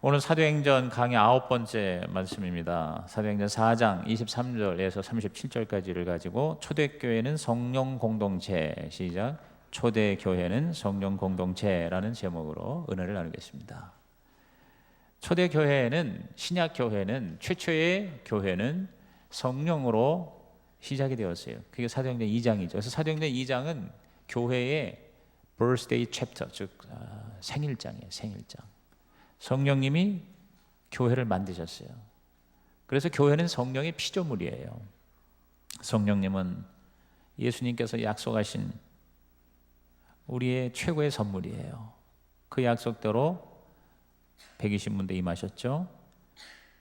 오늘 사도행전 강의 9번째 말씀입니다. 사도행전 4장 23절에서 37절까지를 가지고 초대교회는 성령 공동체, 시작. 초대교회는 성령 공동체라는 제목으로 은혜를 나누겠습니다. 초대교회는, 신약교회는, 최초의 교회는 성령으로 시작이 되었어요. 그게 사도행전 2장이죠. 그래서 사도행전 2장은 교회의 birthday chapter, 즉 생일장이에요. 생일장. 성령님이 교회를 만드셨어요. 그래서 교회는 성령의 피조물이에요. 성령님은 예수님께서 약속하신 우리의 최고의 선물이에요. 그 약속대로 120문대 임하셨죠.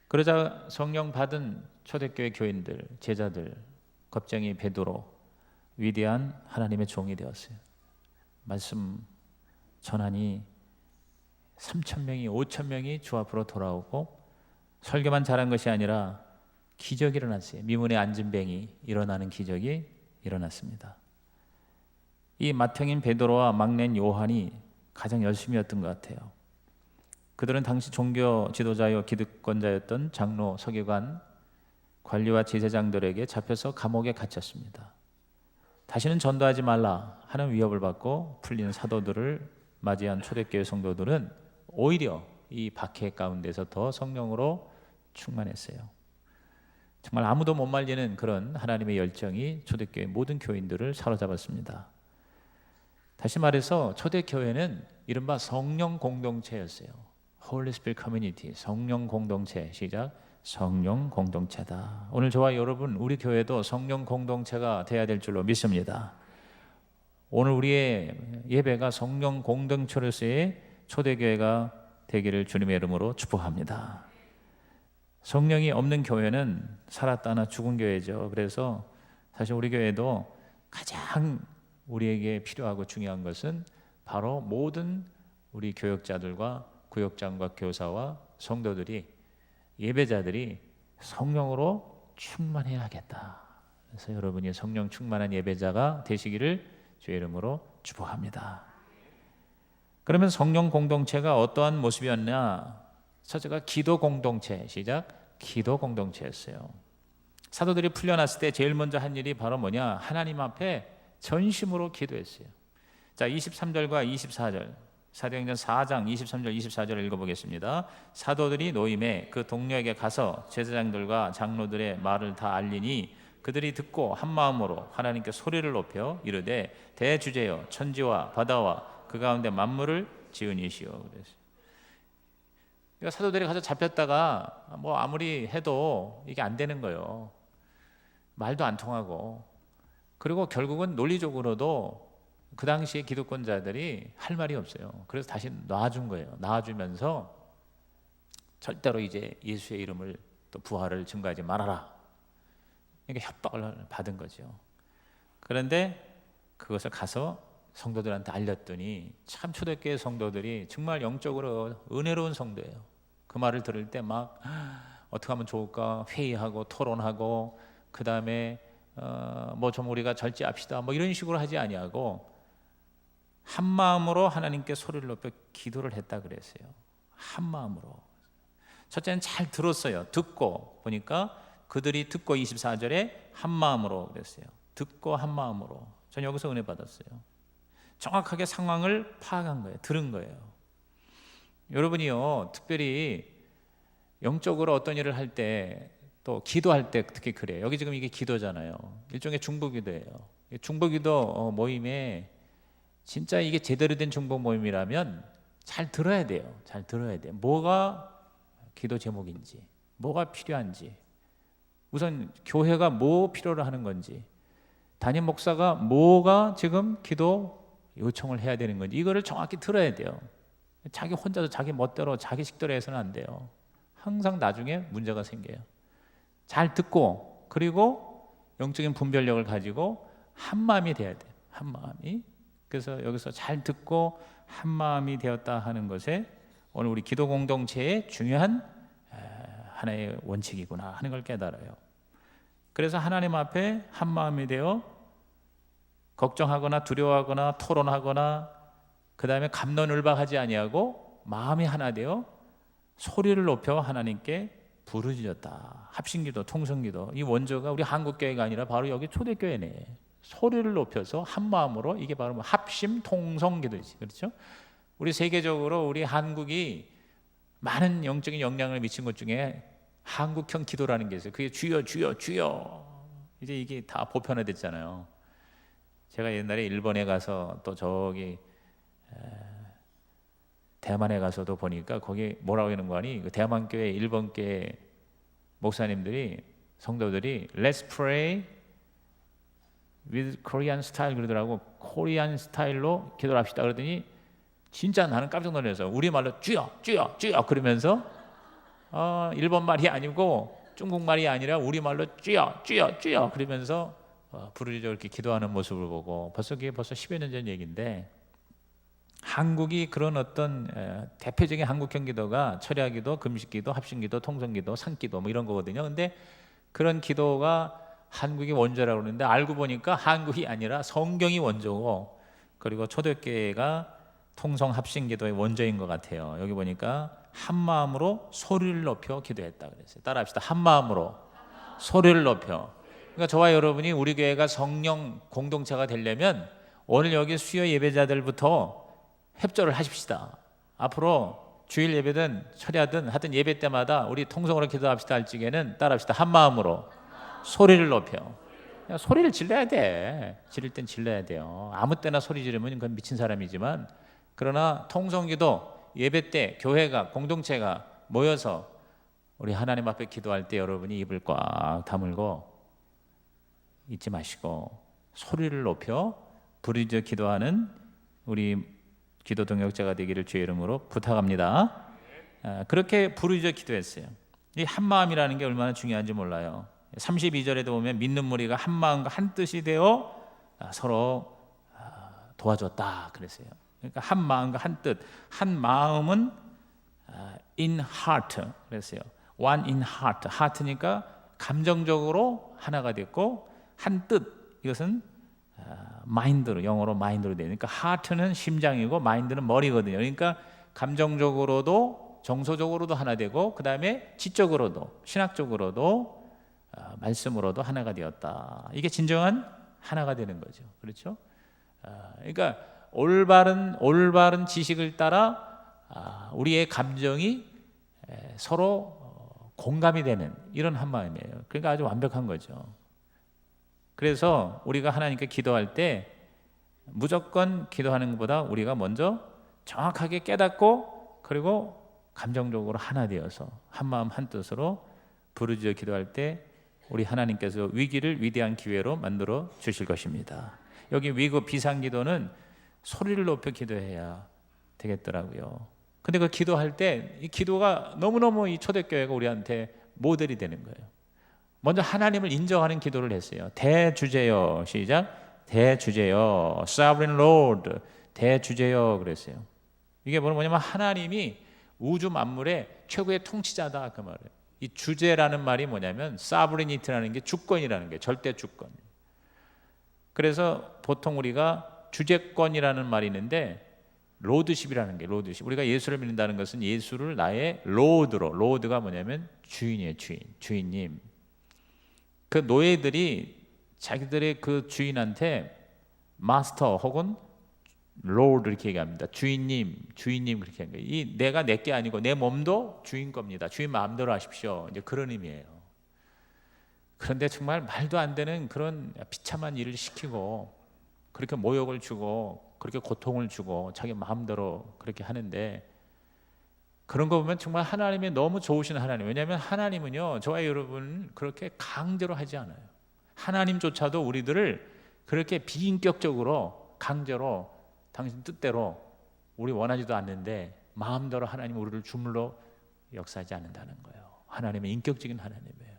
그러자 성령 받은 초대교회 교인들, 제자들, 겁쟁이 베드로, 위대한 하나님의 종이 되었어요. 말씀 전하니 3,000명이 5,000명이 주 앞으로 돌아오고, 설교만 잘한 것이 아니라 기적이 일어났어요. 미문에 앉은 뱅이 일어나는 기적이 일어났습니다. 이 맏형인 베드로와 막내인 요한이 가장 열심히 했던 것 같아요. 그들은 당시 종교 지도자요 기득권자였던 장로, 서기관, 관리와 제사장들에게 잡혀서 감옥에 갇혔습니다. 다시는 전도하지 말라 하는 위협을 받고 풀린 사도들을 맞이한 초대교회 성도들은 오히려 이 박해 가운데서 더 성령으로 충만했어요. 정말 아무도 못 말리는 그런 하나님의 열정이 초대교회 모든 교인들을 사로잡았습니다. 다시 말해서 초대교회는 이른바 성령 공동체였어요. Holy Spirit Community, 성령 공동체, 시작. 성령 공동체다. 오늘 저와 여러분, 우리 교회도 성령 공동체가 돼야 될 줄로 믿습니다. 오늘 우리의 예배가 성령 공동체로서의 초대교회가 되기를 주님의 이름으로 축복합니다. 성령이 없는 교회는 살았다나 죽은 교회죠. 그래서 사실 우리 교회도 가장 우리에게 필요하고 중요한 것은 바로 모든 우리 교역자들과 구역장과 교사와 성도들이, 예배자들이 성령으로 충만해야겠다. 그래서 여러분이 성령 충만한 예배자가 되시기를 주의 이름으로 축복합니다. 그러면 성령 공동체가 어떠한 모습이었냐? 첫째가 기도 공동체, 시작. 기도 공동체였어요. 사도들이 풀려났을 때 제일 먼저 한 일이 바로 뭐냐? 하나님 앞에 전심으로 기도했어요. 자, 23절과 24절, 사도행전 4장 23절 24절을 읽어보겠습니다. 사도들이 노임에 그 동료에게 가서 제사장들과 장로들의 말을 다 알리니 그들이 듣고 한 마음으로 하나님께 소리를 높여 이르되 대주제여 천지와 바다와 그 가운데 만물을 지은 이시여. 그랬어요. 그러니까 사도들이 가서 잡혔다가 뭐 아무리 해도 이게 안 되는 거예요. 말도 안 통하고. 그리고 결국은 논리적으로도 그 당시에 기득권자들이 할 말이 없어요. 그래서 다시 놔준 거예요. 놔주면서 절대로 이제 예수의 이름을 또 부활을 증거하지 말아라. 그러니까 협박을 받은 거죠. 그런데 그것을 가서 성도들한테 알렸더니 참 초대교회 성도들이 정말 영적으로 은혜로운 성도예요. 그 말을 들을 때 막 어떻게 하면 좋을까 회의하고 토론하고, 그 다음에 뭐 좀 우리가 절제합시다 뭐 이런 식으로 하지 아니하고 한 마음으로 하나님께 소리를 높여 기도를 했다 그랬어요. 한 마음으로. 첫째는 잘 들었어요. 듣고 보니까 그들이 듣고 24절에 한 마음으로 그랬어요. 듣고 한 마음으로. 전 여기서 은혜 받았어요. 정확하게 상황을 파악한 거예요. 들은 거예요. 여러분이요, 특별히 영적으로 어떤 일을 할 때, 또 기도할 때 특히 그래요. 여기 지금 이게 기도잖아요. 일종의 중보기도예요. 중보기도 모임에 진짜 이게 제대로 된 중보 모임이라면 잘 들어야 돼요. 잘 들어야 돼요. 뭐가 기도 제목인지, 뭐가 필요한지, 우선 교회가 뭐 필요로 하는 건지, 담임 목사가 뭐가 지금 기도 요청을 해야 되는 건지, 이거를 정확히 들어야 돼요. 자기 혼자서 자기 멋대로 자기 식대로 해서는 안 돼요. 항상 나중에 문제가 생겨요. 잘 듣고, 그리고 영적인 분별력을 가지고 한 마음이 돼야 돼요. 한 마음이. 그래서 여기서 잘 듣고 한 마음이 되었다 하는 것에 오늘 우리 기도 공동체의 중요한 하나의 원칙이구나 하는 걸 깨달아요. 그래서 하나님 앞에 한 마음이 되어 걱정하거나 두려워하거나 토론하거나 그 다음에 갑론을박하지 아니하고 마음이 하나 되어 소리를 높여 하나님께 부르짖었다. 합심기도, 통성기도. 이 원조가 우리 한국교회가 아니라 바로 여기 초대교회네. 소리를 높여서 한 마음으로, 이게 바로 합심 통성기도지. 그렇죠? 우리 세계적으로 우리 한국이 많은 영적인 영향을 미친 것 중에 한국형 기도라는 게 있어요. 그게 주여 주여 주여. 이제 이게 다 보편화됐잖아요. 제가 옛날에 일본에 가서 또 저기 대만에 가서도 보니까 거기 뭐라고 하는 거 아니? 대만 교회, 일본 교회 목사님들이, 성도들이 Let's pray with Korean style 그러더라고. 코리안 스타일로 기도를 합시다 그러더니 진짜 나는 깜짝 놀라서 우리말로 주여 주여 주여 그러면서 일본 말이 아니고 중국 말이 아니라 우리말로 주여 주여 주여 그러면서 부르짖어 이렇게 기도하는 모습을 보고, 그게 벌써 10여 년 전 얘기인데, 한국이 그런 어떤 대표적인 한국형 기도가 철야기도, 금식기도, 합심기도, 통성기도, 산기도 뭐 이런 거거든요. 근데 그런 기도가 한국이 원조라고 그러는데 알고 보니까 한국이 아니라 성경이 원조고, 그리고 초대교회가 통성 합심기도의 원조인 것 같아요. 여기 보니까 한 마음으로 소리를 높여 기도했다 그랬어요. 따라합시다. 한 마음으로 소리를 높여. 그러니까 저와 여러분이 우리 교회가 성령 공동체가 되려면 오늘 여기 수요 예배자들부터 협조를 하십시다. 앞으로 주일 예배든 철야든 하든 예배 때마다 우리 통성으로 기도합시다 할 적에는 따라합시다. 한 마음으로 소리를 높여. 소리를 질러야 돼. 지를 땐 질러야 돼요. 아무 때나 소리 지르면 그건 미친 사람이지만, 그러나 통성기도 예배 때 교회가, 공동체가 모여서 우리 하나님 앞에 기도할 때 여러분이 입을 꽉 다물고 잊지 마시고 소리를 높여 부르짖어 기도하는 우리 기도 동역자가 되기를 주의 이름으로 부탁합니다. 그렇게 부르짖어 기도했어요. 이 한마음이라는 게 얼마나 중요한지 몰라요. 32절에도 보면 믿는 무리가 한 마음과 한 뜻이 되어 서로 도와줬다 그랬어요. 그러니까 한 마음과 한 뜻, 한 마음은 in heart 그랬어요. one in heart, heart니까 감정적으로 하나가 됐고, 한 뜻, 이것은 마인드로, 영어로 마인드로 되요. 그러니까 heart는 심장이고 마인드는 머리거든요. 그러니까 감정적으로도 정서적으로도 하나 되고, 그 다음에 지적으로도, 신학적으로도, 말씀으로도 하나가 되었다. 이게 진정한 하나가 되는 거죠. 그렇죠? 그러니까 올바른 지식을 따라 우리의 감정이 서로 공감이 되는 이런 한 마음이에요. 그러니까 아주 완벽한 거죠. 그래서 우리가 하나님께 기도할 때 무조건 기도하는 것보다 우리가 먼저 정확하게 깨닫고, 그리고 감정적으로 하나 되어서 한 마음 한 뜻으로 부르짖어 기도할 때 우리 하나님께서 위기를 위대한 기회로 만들어 주실 것입니다. 여기 위급 비상기도는 소리를 높여 기도해야 되겠더라고요. 근데 그 기도할 때 이 기도가 너무너무 이 초대교회가 우리한테 모델이 되는 거예요. 먼저 하나님을 인정하는 기도를 했어요. 대주제여, 시작. 대주제여, Sovereign Lord, 대주제여 그랬어요. 이게 뭐냐면 하나님이 우주 만물의 최고의 통치자다 그 말이에요. 이 주제라는 말이 뭐냐면 sovereignty라는 게 주권이라는 게 절대 주권. 그래서 보통 우리가 주제권이라는 말이 있는데 로드십이라는 게 로드십. 우리가 예수를 믿는다는 것은 예수를 나의 로드로, 로드가 뭐냐면 주인이에요. 주인님. 그 노예들이 자기들의 그 주인한테 마스터 혹은 로드 이렇게 얘기합니다. 주인님 그렇게 하는 거예요. 이 내가 내 게 아니고 내 몸도 주인 겁니다. 주인 마음대로 하십시오. 이제 그런 의미예요. 그런데 정말 말도 안 되는 그런 비참한 일을 시키고 그렇게 모욕을 주고 그렇게 고통을 주고 자기 마음대로 그렇게 하는데, 그런 거 보면 정말 하나님이 너무 좋으신 하나님. 왜냐하면 하나님은요, 저와 여러분 그렇게 강제로 하지 않아요. 하나님조차도 우리들을 그렇게 비인격적으로 강제로 당신 뜻대로 우리 원하지도 않는데 마음대로 하나님 우리를 주물러 역사하지 않는다는 거예요. 하나님은 인격적인 하나님이에요.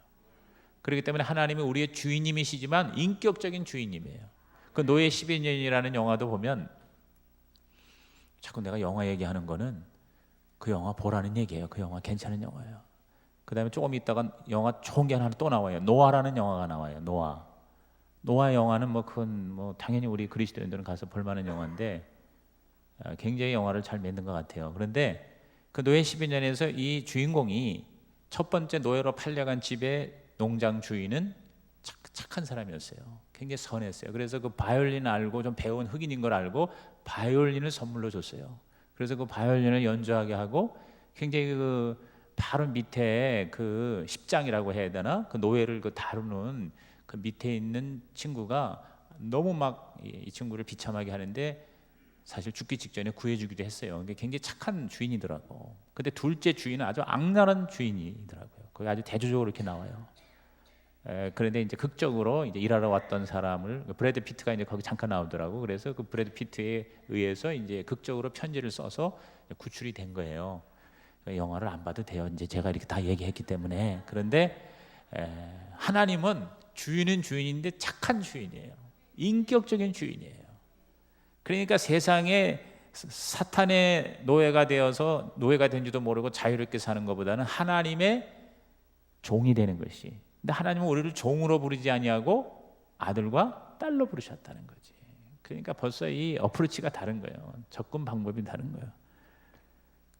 그렇기 때문에 하나님이 우리의 주인님이시지만 인격적인 주인님이에요. 그 노예 12년이라는 영화도 보면, 자꾸 내가 영화 얘기하는 거는 그 영화 보라는 얘기예요. 그 영화 괜찮은 영화예요. 그 다음에 조금 있다가 영화 좋은 게 하나 또 나와요. 노아라는 영화가 나와요. 노아 영화는 그건 당연히 우리 그리스도인들은 가서 볼만한 영화인데 굉장히 영화를 잘 만든 것 같아요. 그런데 그 노예 12년에서 이 주인공이 첫 번째 노예로 팔려간 집의 농장 주인은 착한 사람이었어요. 굉장히 선했어요. 그래서 그 바이올린 알고 좀 배운 흑인인 걸 알고 바이올린을 선물로 줬어요. 그래서 그 바이올린을 연주하게 하고 굉장히 그 바로 밑에 그 십장이라고 해야 되나? 그 노예를 그 다루는 그 밑에 있는 친구가 너무 막 이 친구를 비참하게 하는데 사실 죽기 직전에 구해주기도 했어요. 그게 굉장히 착한 주인이더라고. 근데 둘째 주인은 아주 악랄한 주인이더라고요. 거기 아주 대조적으로 이렇게 나와요. 그런데 이제 극적으로 이제 일하러 왔던 사람을 브래드 피트가 이제 거기 잠깐 나오더라고. 그래서 그 브래드 피트에 의해서 이제 극적으로 편지를 써서 구출이 된 거예요. 영화를 안 봐도 돼요. 이제 제가 이렇게 다 얘기했기 때문에. 그런데 하나님은 주인은 주인인데 착한 주인이에요. 인격적인 주인이에요. 그러니까 세상에 사탄의 노예가 되어서 노예가 된지도 모르고 자유롭게 사는 것보다는 하나님의 종이 되는 것이. 근데 하나님은 우리를 종으로 부르지 아니하고 아들과 딸로 부르셨다는 거지. 그러니까 벌써 이 어프로치가 다른 거예요. 접근 방법이 다른 거예요.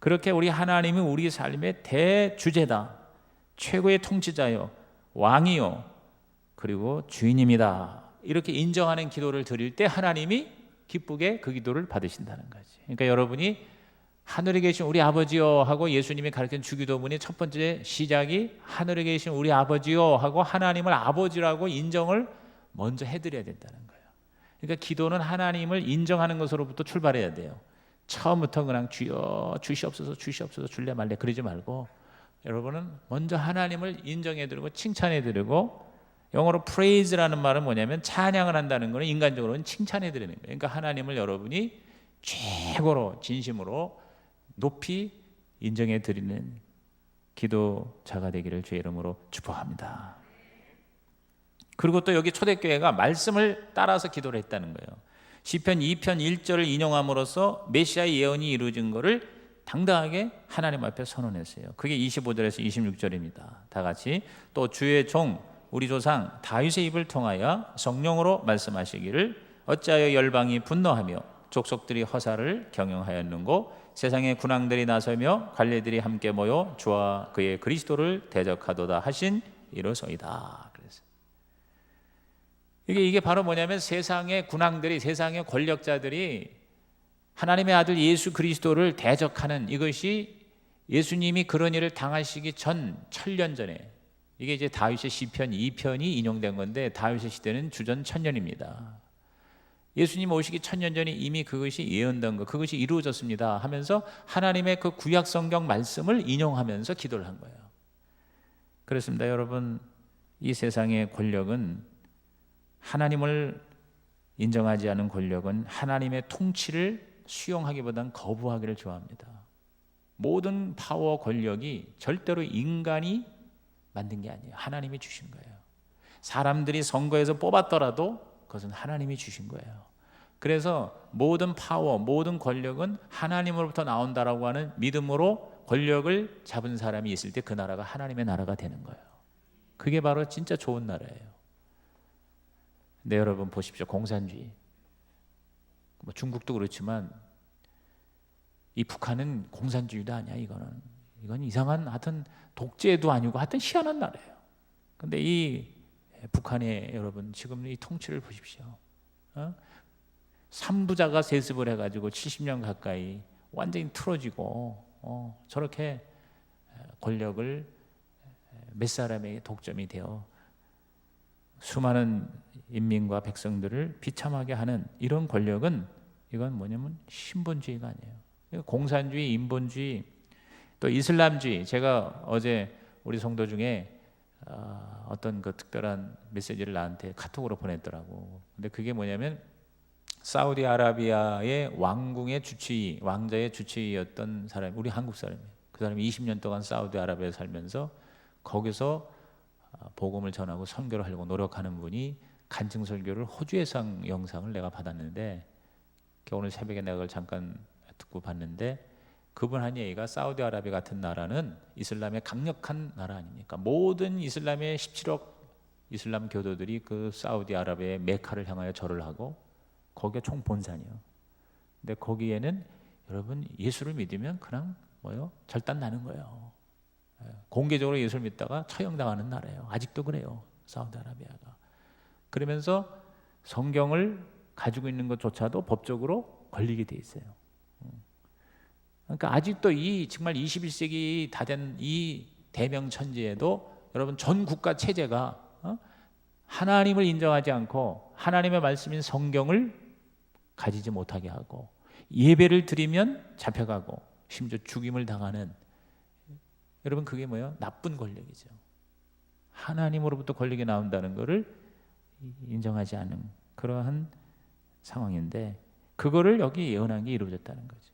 그렇게 우리 하나님이 우리 삶의 대주제다. 최고의 통치자요, 왕이요, 그리고 주인입니다. 이렇게 인정하는 기도를 드릴 때 하나님이 기쁘게 그 기도를 받으신다는 거지. 그러니까 여러분이 하늘에 계신 우리 아버지요 하고 예수님이 가르친 주기도문의 첫 번째 시작이 하늘에 계신 우리 아버지요 하고 하나님을 아버지라고 인정을 먼저 해드려야 된다는 거예요. 그러니까 기도는 하나님을 인정하는 것으로부터 출발해야 돼요. 처음부터 그냥 주여 주시옵소서 주시옵소서 줄래 말래 그러지 말고 여러분은 먼저 하나님을 인정해드리고 칭찬해드리고, 영어로 praise라는 말은 뭐냐면 찬양을 한다는 거는 인간적으로는 칭찬해드리는 거예요. 그러니까 하나님을 여러분이 최고로 진심으로 높이 인정해드리는 기도자가 되기를 주의 이름으로 축복합니다. 그리고 또 여기 초대교회가 말씀을 따라서 기도를 했다는 거예요. 시편 2편 1절을 인용함으로써 메시아의 예언이 이루어진 것을 당당하게 하나님 앞에 선언했어요. 그게 25절에서 26절입니다. 다 같이 또 주의 종 우리 조상 다윗의 입을 통하여 성령으로 말씀하시기를 어찌하여 열방이 분노하며 족속들이 허사를 경영하였는고 세상의 군왕들이 나서며 관리들이 함께 모여 주와 그의 그리스도를 대적하도다 하신 이로소이다. 그래서 이게 바로 뭐냐면 세상의 군왕들이, 세상의 권력자들이 하나님의 아들 예수 그리스도를 대적하는, 이것이 예수님이 그런 일을 당하시기 전 1000년 전에, 이게 이제 다윗의 시편 2편이 인용된 건데 다윗의 시대는 주전 1000년입니다. 예수님 오시기 1000년 전에 이미 그것이 예언된 것, 그것이 이루어졌습니다 하면서 하나님의 그 구약 성경 말씀을 인용하면서 기도를 한 거예요. 그렇습니다. 여러분, 이 세상의 권력은, 하나님을 인정하지 않은 권력은 하나님의 통치를 수용하기보다는 거부하기를 좋아합니다. 모든 파워, 권력이 절대로 인간이 만든 게 아니에요. 하나님이 주신 거예요. 사람들이 선거에서 뽑았더라도 그것은 하나님이 주신 거예요. 그래서 모든 파워, 모든 권력은 하나님으로부터 나온다라고 하는 믿음으로 권력을 잡은 사람이 있을 때 그 나라가 하나님의 나라가 되는 거예요. 그게 바로 진짜 좋은 나라예요. 근데 여러분 보십시오. 공산주의. 뭐 중국도 그렇지만 이 북한은 공산주의도 아니야. 이건 이상한, 하여튼 독재도 아니고 하여튼 희한한 나라예요. 근데 이 북한의 여러분 지금 이 통치를 보십시오. 3부자가 세습을 해가지고 70년 가까이 완전히 틀어지고 저렇게 권력을 몇 사람에게 독점이 되어 수많은 인민과 백성들을 비참하게 하는 이런 권력은, 이건 뭐냐면 신본주의가 아니에요. 공산주의, 인본주의, 또 이슬람주의. 제가 어제 우리 성도 중에 어떤 그 특별한 메시지를 나한테 카톡으로 보냈더라고. 근데 그게 뭐냐면 사우디아라비아의 왕궁의 주치의, 왕자의 주치의였던 사람, 우리 한국 사람이에요. 그 사람이 20년 동안 사우디아라비아에 살면서 거기서 복음을 전하고 선교를 하려고 노력하는 분이 간증 설교를 호주에서 한 영상을 내가 받았는데, 오늘 새벽에 내가 그걸 잠깐 듣고 봤는데, 그분 한 얘기가 사우디아라비아 같은 나라는 이슬람의 강력한 나라 아닙니까? 모든 이슬람의 17억 이슬람 교도들이 그 사우디아라비아의 메카를 향하여 절을 하고 거기가 총 본산이에요. 근데 거기에는 여러분 예수를 믿으면 그냥 뭐요? 절단 나는 거예요. 공개적으로 예수를 믿다가 처형당하는 나라예요. 아직도 그래요. 사우디아라비아가. 그러면서 성경을 가지고 있는 것조차도 법적으로 걸리게 돼 있어요. 그러니까 아직도 이 정말 21세기 다 된 이 대명천지에도 여러분 전 국가 체제가 하나님을 인정하지 않고 하나님의 말씀인 성경을 가지지 못하게 하고 예배를 드리면 잡혀가고 심지어 죽임을 당하는, 여러분 그게 뭐예요? 나쁜 권력이죠. 하나님으로부터 권력이 나온다는 것을 인정하지 않은 그러한 상황인데, 그거를 여기 예언한 게 이루어졌다는 거죠.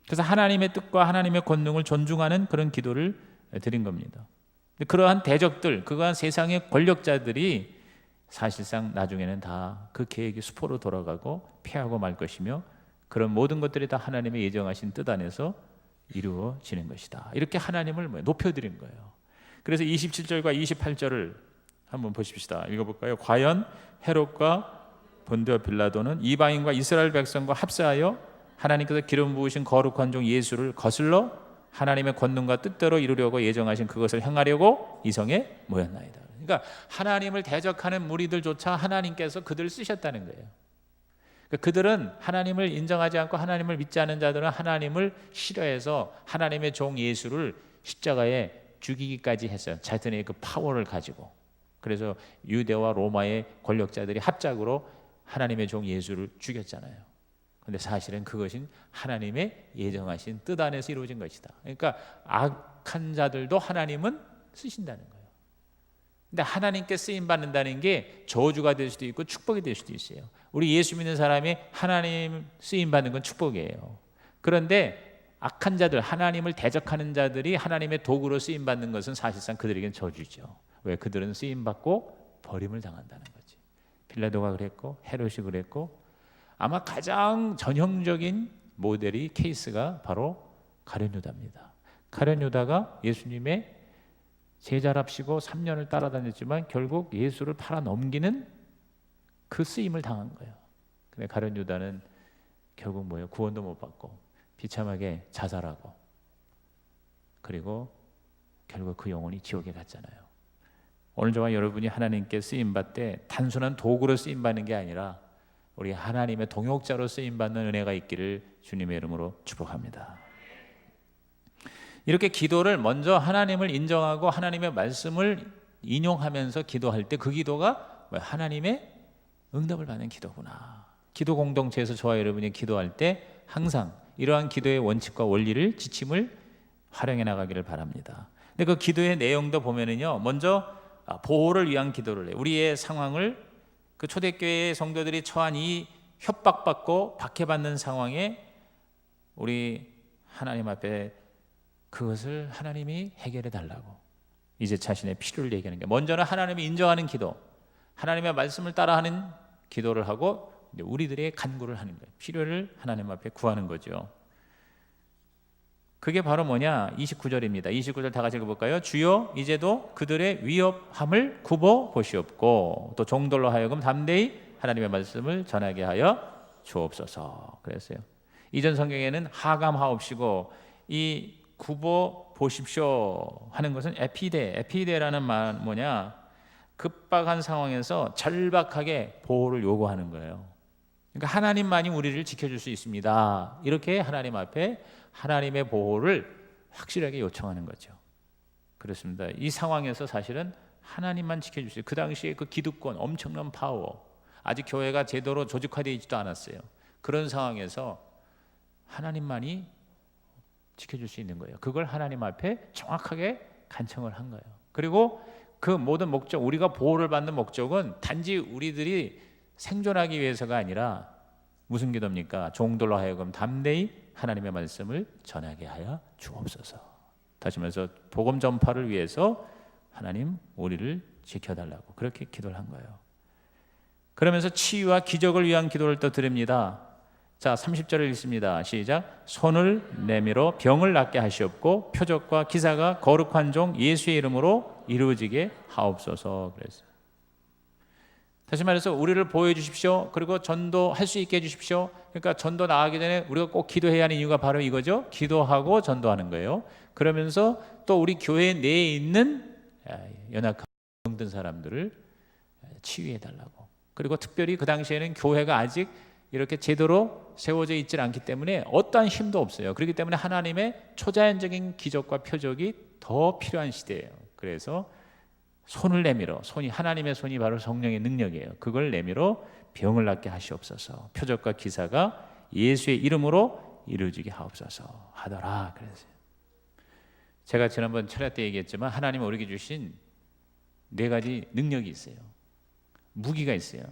그래서 하나님의 뜻과 하나님의 권능을 존중하는 그런 기도를 드린 겁니다. 그러한 대적들, 그러한 세상의 권력자들이 사실상 나중에는 다 그 계획이 수포로 돌아가고 패하고 말 것이며, 그런 모든 것들이 다 하나님의 예정하신 뜻 안에서 이루어지는 것이다. 이렇게 하나님을 높여드린 거예요. 그래서 27절과 28절을 한번 보십시다. 읽어볼까요? 과연 헤롯과 본디오 빌라도는 이방인과 이스라엘 백성과 합사하여 하나님께서 기름 부으신 거룩한 종 예수를 거슬러 하나님의 권능과 뜻대로 이루려고 예정하신 그것을 행하려고 이성에 모였나이다. 그러니까 하나님을 대적하는 무리들조차 하나님께서 그들을 쓰셨다는 거예요. 그러니까 그들은 하나님을 인정하지 않고 하나님을 믿지 않은 자들은 하나님을 싫어해서 하나님의 종 예수를 십자가에 죽이기까지 했어요. 자신의 그 파워를 가지고. 그래서 유대와 로마의 권력자들이 합작으로 하나님의 종 예수를 죽였잖아요. 그런데 사실은 그것은 하나님의 예정하신 뜻 안에서 이루어진 것이다. 그러니까 악한 자들도 하나님은 쓰신다는 거예요. 근데 하나님께 쓰임 받는다는 게 저주가 될 수도 있고 축복이 될 수도 있어요. 우리 예수 믿는 사람이 하나님 쓰임 받는 건 축복이에요. 그런데 악한 자들, 하나님을 대적하는 자들이 하나님의 도구로 쓰임 받는 것은 사실상 그들에게는 저주죠. 왜? 그들은 쓰임 받고 버림을 당한다는 거지. 빌라도가 그랬고 헤롯이 그랬고, 아마 가장 전형적인 모델이 케이스가 바로 가룟 유다입니다. 가룟 유다가 예수님의 제자랍시고 3년을 따라다녔지만 결국 예수를 팔아 넘기는 그 쓰임을 당한 거예요. 근데 가룟 유다는 결국 뭐예요? 구원도 못 받고 비참하게 자살하고, 그리고 결국 그 영혼이 지옥에 갔잖아요. 오늘 저와 여러분이 하나님께 쓰임 받되 단순한 도구로 쓰임 받는 게 아니라 우리 하나님의 동역자로 쓰임받는 은혜가 있기를 주님의 이름으로 축복합니다. 이렇게 기도를 먼저 하나님을 인정하고 하나님의 말씀을 인용하면서 기도할 때 그 기도가 하나님의 응답을 받는 기도구나. 기도 공동체에서 저와 여러분이 기도할 때 항상 이러한 기도의 원칙과 원리를, 지침을 활용해 나가기를 바랍니다. 근데 그 기도의 내용도 보면은요, 먼저 보호를 위한 기도를 해요. 우리의 상황을, 그 초대교회 성도들이 처한 이 협박받고 박해받는 상황에 우리 하나님 앞에 그것을 하나님이 해결해 달라고 이제 자신의 필요를 얘기하는 게, 먼저는 하나님이 인정하는 기도, 하나님의 말씀을 따라하는 기도를 하고 우리들의 간구를 하는 거예요. 필요를 하나님 앞에 구하는 거죠. 그게 바로 뭐냐? 29절입니다. 29절 다 같이 읽어볼까요? 주여 이제도 그들의 위협함을 굽어 보시옵고 또 종들로 하여금 담대히 하나님의 말씀을 전하게 하여 주옵소서. 그랬어요. 이전 성경에는 하감하옵시고, 이 굽어 보십시오 하는 것은 에피데라는 말 뭐냐? 급박한 상황에서 절박하게 보호를 요구하는 거예요. 그러니까 하나님만이 우리를 지켜줄 수 있습니다. 이렇게 하나님 앞에 하나님의 보호를 확실하게 요청하는 거죠. 그렇습니다. 이 상황에서 사실은 하나님만 지켜줄 수 있어요. 그 당시에 그 기득권, 엄청난 파워, 아직 교회가 제대로 조직화되어 있지도 않았어요. 그런 상황에서 하나님만이 지켜줄 수 있는 거예요. 그걸 하나님 앞에 정확하게 간청을 한 거예요. 그리고 그 모든 목적, 우리가 보호를 받는 목적은 단지 우리들이 생존하기 위해서가 아니라 무슨 기도입니까? 종들로 하여금 담대히 하나님의 말씀을 전하게 하여 주옵소서. 다시 말해서 복음 전파를 위해서 하나님 우리를 지켜달라고 그렇게 기도를 한 거예요. 그러면서 치유와 기적을 위한 기도를 또 드립니다. 자, 30절을 읽습니다. 시작. 손을 내밀어 병을 낫게 하시옵고 표적과 기사가 거룩한 종 예수의 이름으로 이루어지게 하옵소서. 그랬어요. 다시 말해서 우리를 보호해 주십시오. 그리고 전도할 수 있게 해 주십시오. 그러니까 전도 나가기 전에 우리가 꼭 기도해야 하는 이유가 바로 이거죠. 기도하고 전도하는 거예요. 그러면서 또 우리 교회 내에 있는 연약한 병든 사람들을 치유해 달라고. 그리고 특별히 그 당시에는 교회가 아직 이렇게 제대로 세워져 있지 않기 때문에 어떠한 힘도 없어요. 그렇기 때문에 하나님의 초자연적인 기적과 표적이 더 필요한 시대예요. 그래서 손을 내밀어, 하나님의 손이 바로 성령의 능력이에요. 그걸 내밀어 병을 낫게 하시옵소서. 표적과 기사가 예수의 이름으로 이루어지게 하옵소서 하더라 그랬어요. 제가 지난번 철야 때 얘기했지만 하나님이 우리에게 주신 4가지 능력이 있어요. 무기가 있어요.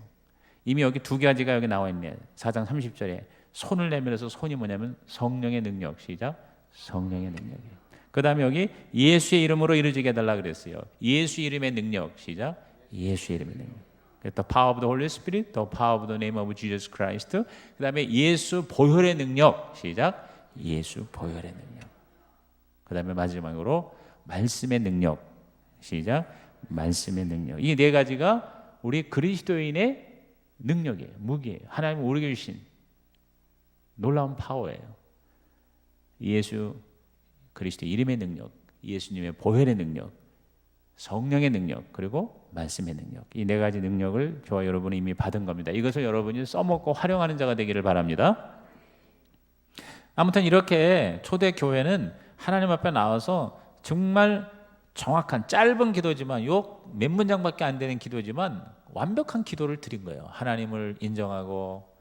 이미 여기 2가지가 여기 나와 있네요. 4장 30절에 손을 내밀어서 손이 뭐냐면 성령의 능력. 시작. 성령의 능력이에요. 그 다음에 여기 예수의 이름으로 이루어지게 해달라 그랬어요. 예수 이름의 능력. 시작. 예수의 이름의 능력. The power of the Holy Spirit, the power of the name of Jesus Christ. 그 다음에 예수 보혈의 능력. 시작. 예수 보혈의 능력. 그 다음에 마지막으로 말씀의 능력. 시작. 말씀의 능력. 이 4가지가 우리 그리스도인의 능력이에요. 무기예요. 하나님 우리에게 주신 놀라운 파워예요. 예수 그리스도 이름의 능력, 예수님의 보혈의 능력, 성령의 능력, 그리고 말씀의 능력. 이 4가지 능력을 저와 여러분이 이미 받은 겁니다. 이것을 여러분이 써먹고 활용하는 자가 되기를 바랍니다. 아무튼 이렇게 초대 교회는 하나님 앞에 나와서 정말 정확한 짧은 기도지만 요 몇 문장밖에 안 되는 기도지만 완벽한 기도를 드린 거예요. 하나님을 인정하고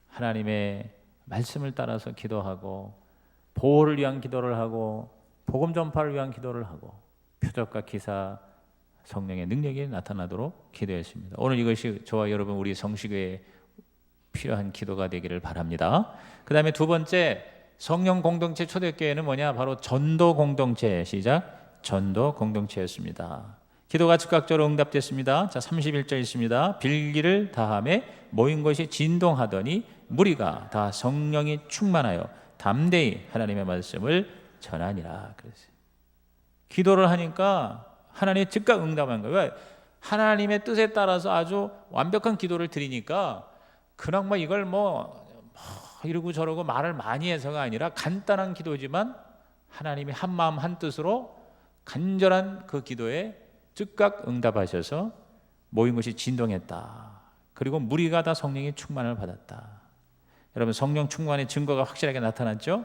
하나님의 말씀을 따라서 기도하고 보호를 위한 기도를 하고 복음 전파를 위한 기도를 하고 표적과 기사 성령의 능력이 나타나도록 기도했습니다. 오늘 이것이 저와 여러분 우리 성식회에 필요한 기도가 되기를 바랍니다. 그 다음에 2번째 성령 공동체 초대교회는 뭐냐? 바로 전도 공동체. 시작. 전도 공동체였습니다. 기도가 즉각적으로 응답됐습니다. 자, 31절 있습니다. 빌기를 다함에 모인 것이 진동하더니 무리가 다 성령이 충만하여 담대히 하나님의 말씀을 전하니라 그랬어요. 기도를 하니까 하나님이 즉각 응답한 거예요. 왜? 하나님의 뜻에 따라서 아주 완벽한 기도를 드리니까 그냥 이걸 이러고 저러고 말을 많이 해서가 아니라 간단한 기도지만 하나님이 한 마음 한 뜻으로 간절한 그 기도에 즉각 응답하셔서 모인 것이 진동했다. 그리고 무리가 다 성령의 충만을 받았다. 여러분 성령 충만의 증거가 확실하게 나타났죠?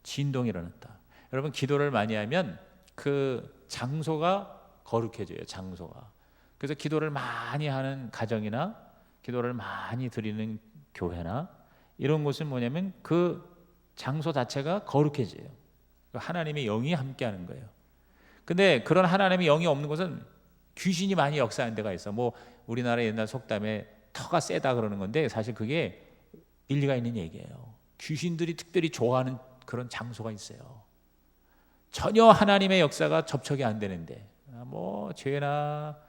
진동이 일어났다. 여러분 기도를 많이 하면 그 장소가 거룩해져요. 장소가. 그래서 기도를 많이 하는 가정이나 기도를 많이 드리는 교회나 이런 곳은 뭐냐면 그 장소 자체가 거룩해져요. 하나님의 영이 함께하는 거예요. 근데 그런 하나님의 영이 없는 곳은 귀신이 많이 역사하는 데가 있어. 우리나라 옛날 속담에 터가 세다 그러는 건데 사실 그게 일리가 있는 얘기예요. 귀신들이 특별히 좋아하는 그런 장소가 있어요. 전혀 하나님의 역사가 접촉이 안 되는데 죄나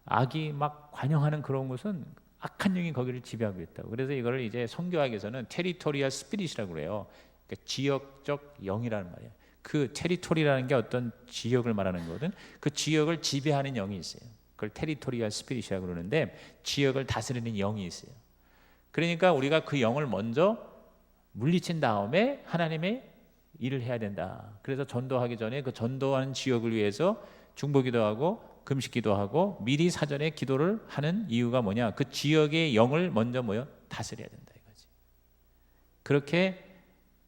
악이 막 관영하는 그런 곳은 악한 영이 거기를 지배하고 있다고. 그래서 이거를 이제 선교학에서는 테리토리얼 스피릿이라고 그래요. 그러니까 지역적 영이라는 말이에요. 그 테리토리라는 게 어떤 지역을 말하는 거거든. 그 지역을 지배하는 영이 있어요. 그걸 테리토리얼 스피릿이라고 그러는데 지역을 다스리는 영이 있어요. 그러니까 우리가 그 영을 먼저 물리친 다음에 하나님의 일을 해야 된다. 그래서 전도하기 전에 그 전도하는 지역을 위해서 중보기도 하고 금식기도 하고 미리 사전에 기도를 하는 이유가 뭐냐? 그 지역의 영을 먼저 다스려야 된다 이거지. 그렇게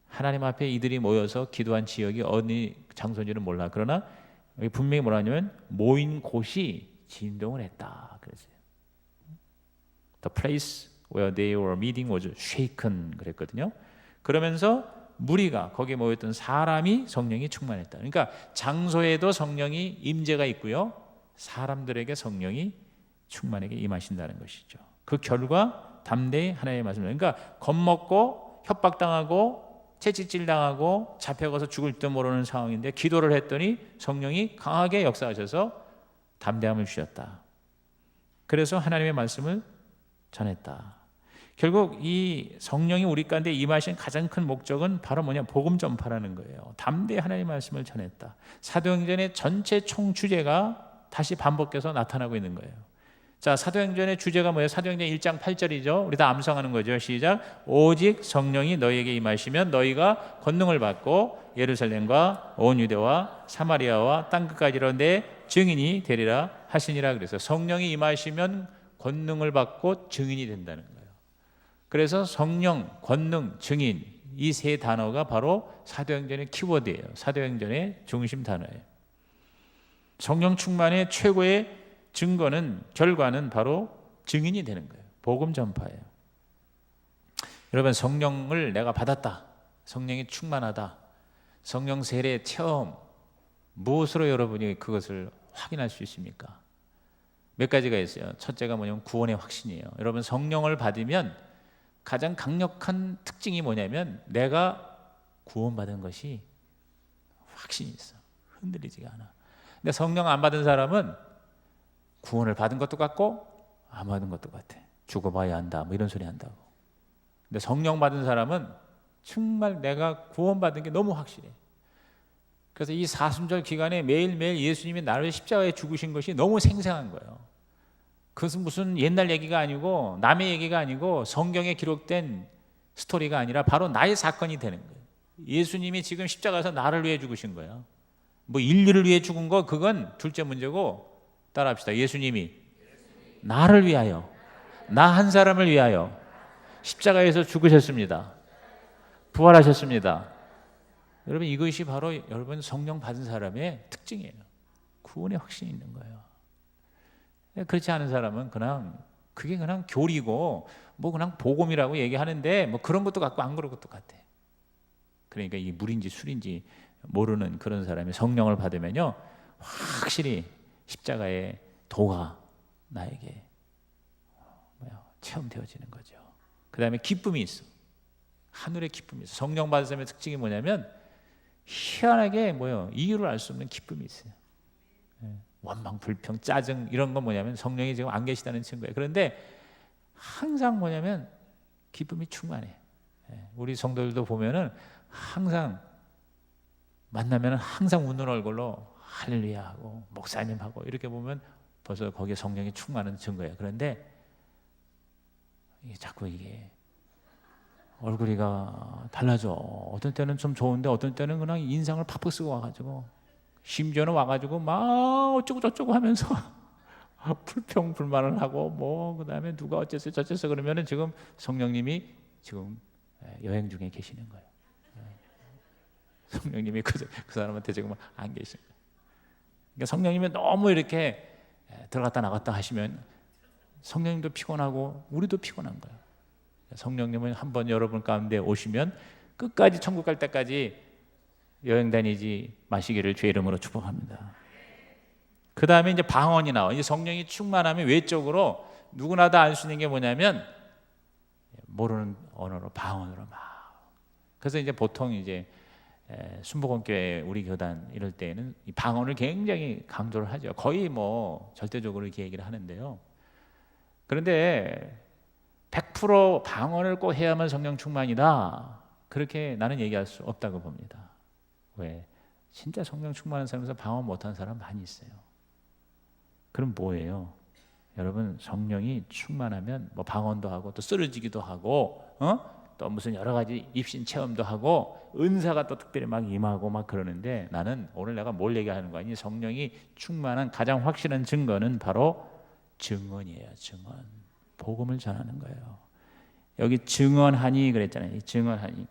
하나님 앞에 이들이 모여서 기도한 지역이 어느 장소인지는 몰라. 그러나 여기 분명히 뭐라 하냐면 모인 곳이 진동을 했다. 그랬어요. The place where they were meeting was shaken 그랬거든요. 그러면서 무리가 거기에 모였던 사람이 성령이 충만했다. 그러니까 장소에도 성령이 임재가 있고요. 사람들에게 성령이 충만하게 임하신다는 것이죠. 그 결과 담대히 하나님의 말씀을 그러니까 겁먹고 협박당하고 채찍질 당하고 잡혀가서 죽을 듯 모르는 상황인데 기도를 했더니 성령이 강하게 역사하셔서 담대함을 주셨다. 그래서 하나님의 말씀을 전했다. 결국 이 성령이 우리 가운데 임하신 가장 큰 목적은 바로 복음 전파라는 거예요. 담대히 하나님의 말씀을 전했다. 사도행전의 전체 총 주제가 다시 반복해서 나타나고 있는 거예요. 자, 사도행전의 주제가 뭐예요? 사도행전 1장 8절이죠. 우리 다 암송하는 거죠. 시작. 오직 성령이 너희에게 임하시면 너희가 권능을 받고 예루살렘과 온 유대와 사마리아와 땅끝까지로 내 증인이 되리라 하시니라. 그래서 성령이 임하시면 권능을 받고 증인이 된다는 거예요. 그래서 성령, 권능, 증인, 이 세 단어가 바로 사도행전의 키워드예요. 사도행전의 중심 단어예요. 성령 충만의 최고의 증거는, 결과는 바로 증인이 되는 거예요. 복음 전파예요. 여러분, 성령을 내가 받았다, 성령이 충만하다, 성령 세례 체험, 무엇으로 여러분이 그것을 확인할 수 있습니까? 몇 가지가 있어요. 첫째가 뭐냐면 구원의 확신이에요. 여러분, 성령을 받으면 가장 강력한 특징이 뭐냐면 내가 구원받은 것이 확신이 있어. 흔들리지가 않아. 근데 성령 안 받은 사람은 구원을 받은 것도 같고 안 받은 것도 같아. 죽어봐야 한다, 뭐 이런 소리 한다고. 근데 성령 받은 사람은 정말 내가 구원받은 게 너무 확실해. 그래서 이 사순절 기간에 매일매일 예수님이 나를 십자가에 죽으신 것이 너무 생생한 거예요. 그것은 무슨 옛날 얘기가 아니고 남의 얘기가 아니고 성경에 기록된 스토리가 아니라 바로 나의 사건이 되는 거예요. 예수님이 지금 십자가에서 나를 위해 죽으신 거예요. 뭐 인류를 위해 죽은 거 그건 둘째 문제고, 따라합시다. 예수님이 나를 위하여, 나 한 사람을 위하여 십자가에서 죽으셨습니다. 부활하셨습니다. 여러분, 이것이 바로 여러분 성령 받은 사람의 특징이에요. 구원의 확신이 있는 거예요. 그렇지 않은 사람은 그냥 그게 그냥 교리고 뭐 그냥 복음이라고 얘기하는데 뭐 그런 것도 같고 안 그런 것도 같아. 그러니까 이 물인지 술인지 모르는 그런 사람이 성령을 받으면요, 확실히 십자가의 도가 나에게 체험되어지는 거죠. 그 다음에 기쁨이 있어. 하늘의 기쁨이 있어. 성령 받은 사람의 특징이 뭐냐면 희한하게 이유를 알 수 없는 기쁨이 있어요. 원망, 불평, 짜증 이런 건 뭐냐면 성령이 지금 안 계시다는 증거예요. 그런데 항상 뭐냐면 기쁨이 충만해. 우리 성도들도 보면은 항상 만나면 항상 웃는 얼굴로 할렐루야 하고 목사님하고 이렇게 보면 벌써 거기에 성령이 충만한 증거예요. 그런데 자꾸 이게 얼굴이가 달라져. 어떤 때는 좀 좋은데 어떤 때는 그냥 인상을 팍팍 쓰고 와가지고, 심지어는 와가지고 막 어쩌고 저쩌고 하면서 불평 불만을 하고 뭐 그다음에 누가 어째서 저째서 그러면은 지금 성령님이 지금 여행 중에 계시는 거예요. 성령님이 그 사람한테 지금 안 계신 거예요. 그러니까 성령님이 너무 이렇게 들어갔다 나갔다 하시면 성령님도 피곤하고 우리도 피곤한 거예요. 성령님은 한번 여러분 가운데 오시면 끝까지 천국 갈 때까지 여행 다니지 마시기를 주의 이름으로 축복합니다. 그 다음에 이제 방언이 나와. 이제 성령이 충만하면 외적으로 누구나 다 알 수 있는 게 뭐냐면 모르는 언어로 방언으로 막. 그래서 이제 보통 이제 순복음교회 우리 교단 이럴 때는 이 방언을 굉장히 강조를 하죠. 거의 뭐 절대적으로 이렇게 얘기를 하는데요. 그런데 100% 방언을 꼭 해야만 성령 충만이다, 그렇게 나는 얘기할 수 없다고 봅니다. 왜? 진짜 성령 충만한 사람에서 방언 못하는 사람 많이 있어요. 그럼 뭐예요? 여러분, 성령이 충만하면 뭐 방언도 하고 또 쓰러지기도 하고 또 무슨 여러 가지 입신 체험도 하고 은사가 또 특별히 막 임하고 막 그러는데, 나는 오늘 내가 뭘 얘기하는 거 아니? 성령이 충만한 가장 확실한 증거는 바로 증언이에요. 증언. 복음을 전하는 거예요. 여기 증언하니 그랬잖아요. 증언하니.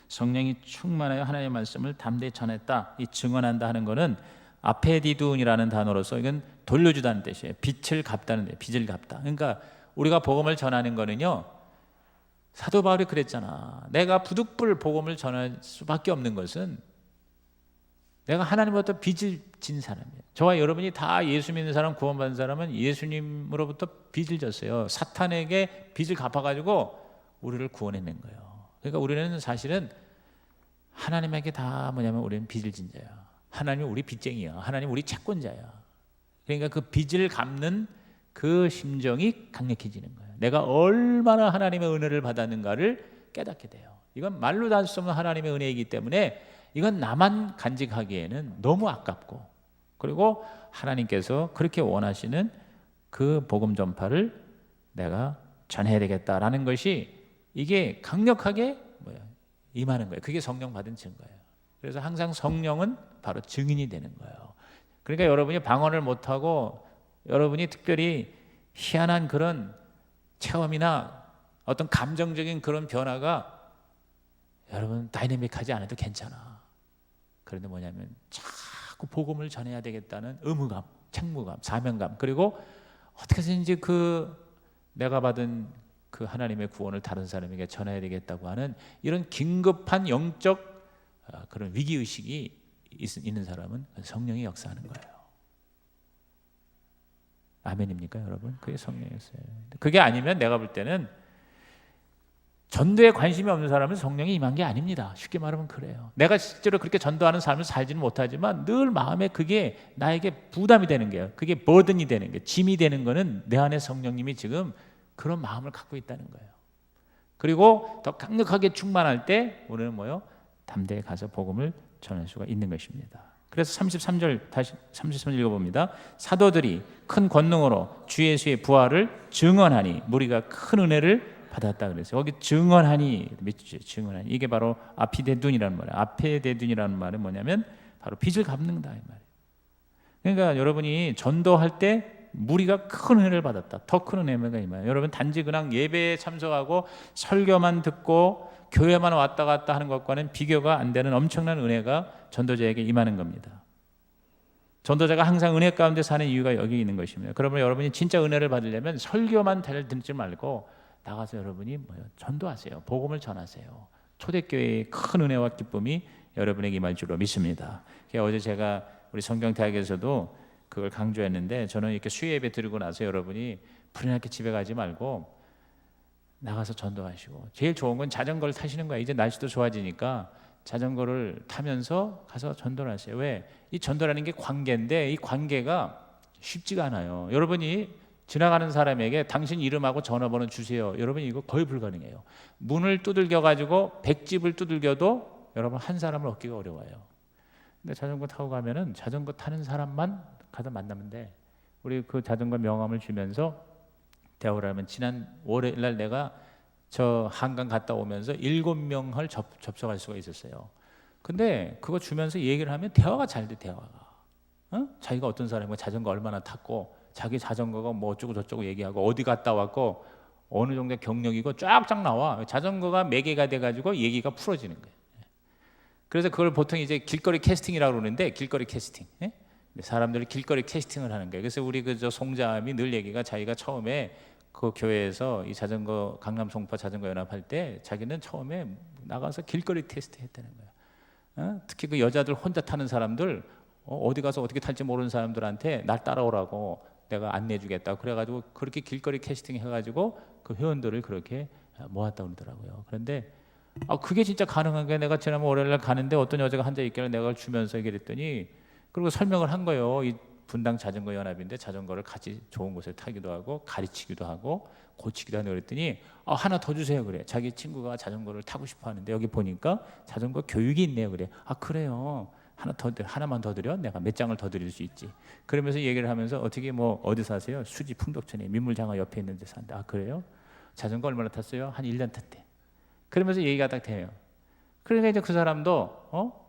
성령이 충만하여 하나님의 말씀을 담대히 전했다. 이 증언한다 하는 거는 아페디둔이라는 단어로서 이건 돌려주다는 뜻이에요. 빚을 갚다는 뜻이에요. 빚을 갚다. 그러니까 우리가 복음을 전하는 거는요, 사도 바울이 그랬잖아. 내가 부득불 복음을 전할 수밖에 없는 것은 내가 하나님으로부터 빚을 진 사람이에요. 저와 여러분이 다 예수 믿는 사람, 구원받은 사람은 예수님으로부터 빚을 졌어요. 사탄에게 빚을 갚아가지고 우리를 구원해낸 거예요. 그러니까 우리는 사실은 하나님에게 다 뭐냐면 우리는 빚을 진 자야. 하나님은 우리 빚쟁이야. 하나님은 우리 채권자야. 그러니까 그 빚을 갚는 그 심정이 강력해지는 거예요. 내가 얼마나 하나님의 은혜를 받았는가를 깨닫게 돼요. 이건 말로 다 할 수 없는 하나님의 은혜이기 때문에 이건 나만 간직하기에는 너무 아깝고, 그리고 하나님께서 그렇게 원하시는 그 복음 전파를 내가 전해야 되겠다라는 것이 이게 강력하게 임하는 거예요. 그게 성령 받은 증거예요. 그래서 항상 성령은 바로 증인이 되는 거예요. 그러니까 여러분이 방언을 못하고 여러분이 특별히 희한한 그런 체험이나 어떤 감정적인 그런 변화가 여러분 다이내믹하지 않아도 괜찮아. 그런데 뭐냐면 자꾸 복음을 전해야 되겠다는 의무감, 책무감, 사명감, 그리고 어떻게 해서든지 그 내가 받은 그 하나님의 구원을 다른 사람에게 전해야 되겠다고 하는 이런 긴급한 영적 그런 위기의식이 있는 사람은 성령이 역사하는 거예요. 아멘입니까 여러분? 그게 성령이었어요. 그게 아니면 내가 볼 때는 전도에 관심이 없는 사람은 성령이 임한 게 아닙니다. 쉽게 말하면 그래요. 내가 실제로 그렇게 전도하는 삶을 살지는 못하지만 늘 마음에 그게 나에게 부담이 되는 거예요. 그게 버든이 되는 거예요. 짐이 되는 거는 내 안에 성령님이 지금 그런 마음을 갖고 있다는 거예요. 그리고 더 강력하게 충만할 때 우리는 뭐요? 담대히 가서 복음을 전할 수가 있는 것입니다. 그래서 33절 다시 33절 읽어봅니다. 사도들이 큰 권능으로 주 예수의 부활을 증언하니 무리가 큰 은혜를 받았다 그랬어요. 거기 증언하니 밑줄 증언하니 이게 바로 아피데둔이라는 말이에요. 아피데둔이라는 말은 뭐냐면 바로 빚을 갚는다 이 말이에요. 그러니까 여러분이 전도할 때 무리가 큰 은혜를 받았다. 더 큰 은혜가 이 말이에요. 여러분 단지 그냥 예배에 참석하고 설교만 듣고 교회만 왔다 갔다 하는 것과는 비교가 안 되는 엄청난 은혜가 전도자에게 임하는 겁니다. 전도자가 항상 은혜 가운데 사는 이유가 여기 있는 것입니다. 그러면 여러분이 진짜 은혜를 받으려면 설교만 잘 듣지 말고 나가서 여러분이 전도하세요. 복음을 전하세요. 초대교회의 큰 은혜와 기쁨이 여러분에게 임할 줄로 믿습니다. 어제 제가 우리 성경대학에서도 그걸 강조했는데 저는 이렇게 수요예배 드리고 나서 여러분이 불이 나게 집에 가지 말고 나가서 전도하시고 제일 좋은 건 자전거를 타시는 거예요. 이제 날씨도 좋아지니까 자전거를 타면서 가서 전도를 하세요. 왜? 이 전도라는 게 관계인데 이 관계가 쉽지가 않아요. 여러분이 지나가는 사람에게 당신 이름하고 전화번호 주세요. 여러분 이거 거의 불가능해요. 문을 두들겨 가지고 100집을 두들겨도 여러분 한 사람을 얻기가 어려워요. 근데 자전거 타고 가면은 자전거 타는 사람만 가서 만나면 돼. 우리 그 자전거 명함을 주면서 대화를 하면 지난 월요일 날 내가 저 한강 갔다 오면서 7명을 접촉할 수가 있었어요. 근데 그거 주면서 얘기를 하면 대화가 잘 돼. 대화가 자기가 어떤 사람이고 자전거 얼마나 탔고 자기 자전거가 뭐 어쩌고 저쩌고 얘기하고 어디 갔다 왔고 어느 정도의 경력이고 쫙쫙 나와. 자전거가 매개가 돼가지고 얘기가 풀어지는 거예요. 그래서 그걸 보통 이제 길거리 캐스팅이라고 그러는데 길거리 캐스팅. 사람들이 길거리 캐스팅을 하는 거예요. 그래서 우리 그 저 송자함이 늘 얘기가 자기가 처음에 그 교회에서 이 자전거 강남 송파 자전거 연합할 때 자기는 처음에 나가서 길거리 테스트 했다는 거예요. 특히 그 여자들 혼자 타는 사람들 어디 가서 어떻게 탈지 모르는 사람들한테 날 따라오라고 내가 안내해주겠다. 그래가지고 그렇게 길거리 캐스팅 해가지고 그 회원들을 그렇게 모았다 그러더라고요. 그런데 그게 진짜 가능한 게 내가 지난번 월요일날 가는데 어떤 여자가 앉아 있길래 내가 그걸 주면서 얘기했더니 그리고 설명을 한 거예요. 이 분당 자전거 연합인데 자전거를 같이 좋은 곳에 타기도 하고 가르치기도 하고 고치기도 하는 그랬더니 하나 더 주세요 그래. 자기 친구가 자전거를 타고 싶어 하는데 여기 보니까 자전거 교육이 있네요 그래. 그래요. 하나만 더 드려? 내가 몇 장을 더 드릴 수 있지. 그러면서 얘기를 하면서 어떻게 뭐 어디 사세요? 수지 풍덕천에 민물장화 옆에 있는 데 산다. 그래요? 자전거 얼마나 탔어요? 한 1년 탔대. 그러면서 얘기가 딱 돼요. 그러니까 이제 그 사람도